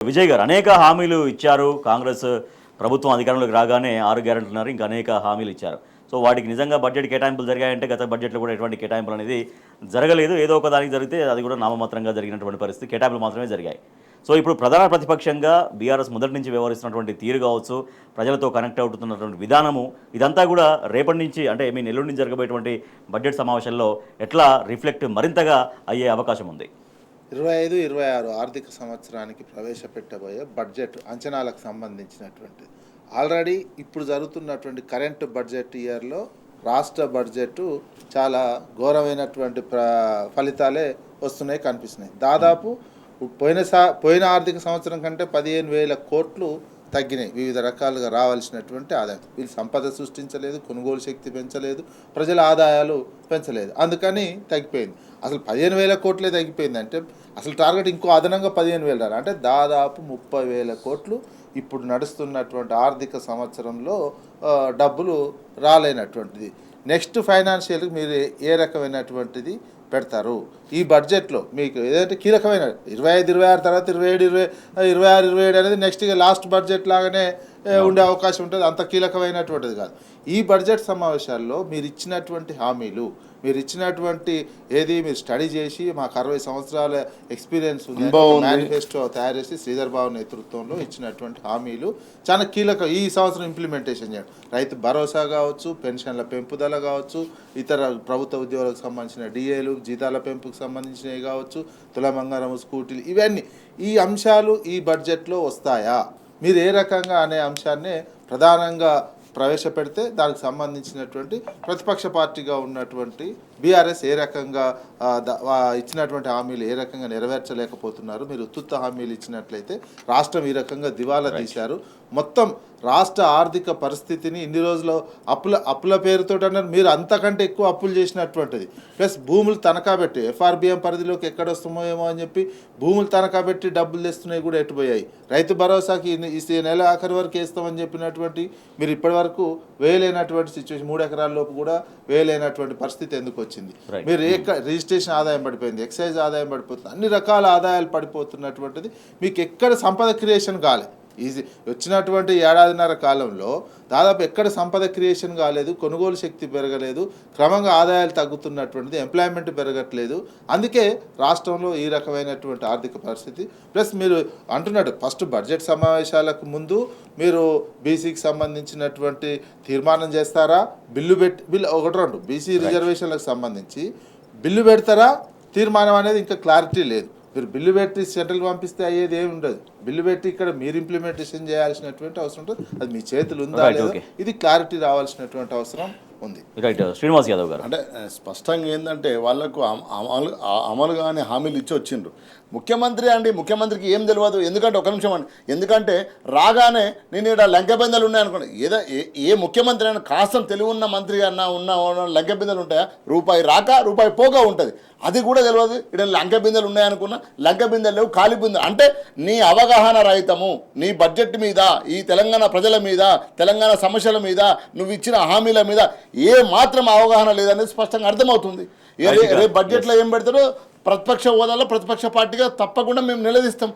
విజయ్ గారు అనేక హామీలు ఇచ్చారు. కాంగ్రెస్ ప్రభుత్వం అధికారంలోకి రాగానే 6 గ్యారెంటీలున్నారు. ఇంకా అనేక హామీలు ఇచ్చారు. సో వాటికి నిజంగా బడ్జెట్ కేటాయింపులు జరిగాయంటే గత బడ్జెట్లో కూడా ఎటువంటి కేటాయింపులు అనేది జరగలేదు. ఏదో ఒక దానికి జరిగితే అది కూడా నామమాత్రంగా జరిగినటువంటి పరిస్థితి. కేటాయింపులు మాత్రమే జరిగాయి. సో ఇప్పుడు ప్రధాన ప్రతిపక్షంగా బీఆర్ఎస్ మొదటి నుంచి వ్యవహరిస్తున్నటువంటి తీరు కావచ్చు, ప్రజలతో కనెక్ట్ అవుతున్నటువంటి విధానము, ఇదంతా కూడా రేపటి నుంచి అంటే ఎల్లుండి నుంచి జరగబోయేటువంటి బడ్జెట్ సమావేశంలో ఎట్లా రిఫ్లెక్ట్ మరింతగా అయ్యే అవకాశం ఉంది? 25-26 ఆర్థిక సంవత్సరానికి ప్రవేశపెట్టబోయే బడ్జెట్ అంచనాలకు సంబంధించినటువంటి ఆల్రెడీ ఇప్పుడు జరుగుతున్నటువంటి కరెంట్ బడ్జెట్ ఇయర్లో రాష్ట్ర బడ్జెట్ చాలా ఘోరమైనటువంటి ఫలితాలే వస్తున్నాయి, కనిపిస్తున్నాయి. దాదాపు పోయిన ఆర్థిక సంవత్సరం కంటే 15,000 కోట్లు తగ్గినాయి. వివిధ రకాలుగా రావాల్సినటువంటి ఆదాయం వీళ్ళు సంపద సృష్టించలేదు, కొనుగోలు శక్తి పెంచలేదు, ప్రజల ఆదాయాలు పెంచలేదు, అందుకని తగ్గిపోయింది. అసలు 15,000 కోట్లే తగ్గిపోయింది అంటే అసలు టార్గెట్ ఇంకో అదనంగా 15,000 రాలి అంటే దాదాపు 30,000 కోట్లు ఇప్పుడు నడుస్తున్నటువంటి ఆర్థిక సంవత్సరంలో డబ్బులు రాలేనటువంటిది. నెక్స్ట్ ఫైనాన్షియల్కి మీరు ఏ రకమైనటువంటిది పెడతారు ఈ బడ్జెట్లో? మీకు ఏదైతే కీలకమైన 25-26 తర్వాత 27-26-27 అనేది నెక్స్ట్ లాస్ట్ బడ్జెట్ లాగానే ఉండే అవకాశం ఉంటుంది. అంత కీలకమైనటువంటిది కాదు. ఈ బడ్జెట్ సమావేశాల్లో మీరు ఇచ్చినటువంటి హామీలు, మీరు ఇచ్చినటువంటి మీరు స్టడీ చేసి మాకు 60 సంవత్సరాల ఎక్స్పీరియన్స్ ఉంది మేనిఫెస్టో తయారు చేసి శ్రీధర్ బాబు నేతృత్వంలో ఇచ్చినటువంటి హామీలు చాలా కీలకం. ఈ సంవత్సరం ఇంప్లిమెంటేషన్ చేయడం, రైతు భరోసా కావచ్చు, పెన్షన్ల పెంపుదల కావచ్చు, ఇతర ప్రభుత్వ ఉద్యోగులకు సంబంధించిన డిఏలు, జీతాల పెంపుకు సంబంధించినవి కావచ్చు, తులబంగారం, స్కూటీలు, ఇవన్నీ ఈ అంశాలు ఈ బడ్జెట్లో వస్తాయా, మీరు ఏ రకంగా అనే అంశాన్నే ప్రధానంగా ప్రవేశపెడితే దానికి సంబంధించినటువంటి ప్రతిపక్ష పార్టీగా ఉన్నటువంటి బీఆర్ఎస్ ఏ రకంగా ఇచ్చినటువంటి హామీలు ఏ రకంగా నెరవేర్చలేకపోతున్నారు? మీరు ఉత్తుత్త హామీలు ఇచ్చినట్లయితే రాష్ట్రం ఈ రకంగా దివాలా తీశారు. మొత్తం రాష్ట్ర ఆర్థిక పరిస్థితిని ఇన్ని రోజులు అప్పుల పేరుతో అన్నారు. మీరు అంతకంటే ఎక్కువ అప్పులు చేసినటువంటిది. ప్లస్ భూములు తనఖా పెట్టి ఎఫ్ఆర్బిఎం పరిధిలోకి ఎక్కడొస్తామో ఏమో అని చెప్పి భూములు తనఖా పెట్టి డబ్బులు తెస్తున్నాయి కూడా ఎటుపోయాయి. రైతు భరోసాకి ఈ నెల ఆఖరి వరకు వేస్తామని చెప్పినటువంటి మీరు ఇప్పటి వరకు వేయలేనటువంటి సిచ్యువేషన్, 3 ఎకరాల లోపు కూడా వేయలేనటువంటి పరిస్థితి ఎందుకు వచ్చింది? మీరు రిజిస్ట్రేషన్ ఆదాయం పడిపోయింది, ఎక్సైజ్ ఆదాయం పడిపోతుంది, అన్ని రకాల ఆదాయాలు పడిపోతున్నటువంటిది. మీకు ఎక్కడ సంపద క్రియేషన్ కాలే. వచ్చినటువంటి ఏడాదిన్నర కాలంలో దాదాపు ఎక్కడ సంపద క్రియేషన్ కాలేదు, కొనుగోలు శక్తి పెరగలేదు, క్రమంగా ఆదాయాలు తగ్గుతున్నటువంటిది, ఎంప్లాయ్మెంట్ పెరగట్లేదు. అందుకే రాష్ట్రంలో ఈ రకమైనటువంటి ఆర్థిక పరిస్థితి. ప్లస్ మీరు అంటున్నట్టు ఫస్ట్ బడ్జెట్ సమావేశాలకు ముందు మీరు బీసీకి సంబంధించినటువంటి తీర్మానం చేస్తారా, బిల్లు ఒకటి రెండు బీసీ రిజర్వేషన్లకు సంబంధించి బిల్లు పెడతారా, తీర్మానం అనేది ఇంకా క్లారిటీ లేదు. మీరు బిల్లు పెట్టి సెంట్రల్కి పంపిస్తే అయ్యేది ఏమి ఉండదు. బిల్లు పెట్టి ఇక్కడ మీరు ఇంప్లిమెంటేషన్ చేయాల్సినటువంటి అవసరం ఉంటుంది. అది మీ చేతులు ఉందా లేదా, ఇది క్లారిటీ రావాల్సినటువంటి అవసరం ఉంది. రైట్ శ్రీనివాస్ యాదవ్ గారు, అంటే స్పష్టంగా ఏంటంటే వాళ్ళకు అమలు కానీ హామీలు ఇచ్చి వచ్చిండ్రు. ముఖ్యమంత్రికి ఏం తెలియదు. ఎందుకంటే ఒక నిమిషం అండి, ఎందుకంటే రాగానే నేను ఇక్కడ లంకెబిందెలు ఉన్నాయనుకోండి, ఏ ముఖ్యమంత్రి అయినా కాస్త తెలివి ఉన్న మంత్రి అన్నా ఉన్న లంకెబిందెలు ఉంటాయా? రూపాయి రాక రూపాయి పోగా ఉంటుంది. అది కూడా తెలియదు. ఇక్కడ లంకెబిందెలు ఉన్నాయనుకున్నా లంకెబిందెలు లేవు, ఖాళీ బిందెలు. అంటే నీ అవగాహన రహితము, నీ బడ్జెట్ మీద, ఈ తెలంగాణ ప్రజల మీద, తెలంగాణ సమస్యల మీద, నువ్వు ఇచ్చిన హామీల మీద ఏ మాత్రం అవగాహన లేదనేది స్పష్టంగా అర్థమవుతుంది. రేపు బడ్జెట్లో ఏం పెడతారో ప్రతిపక్ష హోదాలో ప్రతిపక్ష పార్టీగా తప్పకుండా మేము నిలదీస్తాం.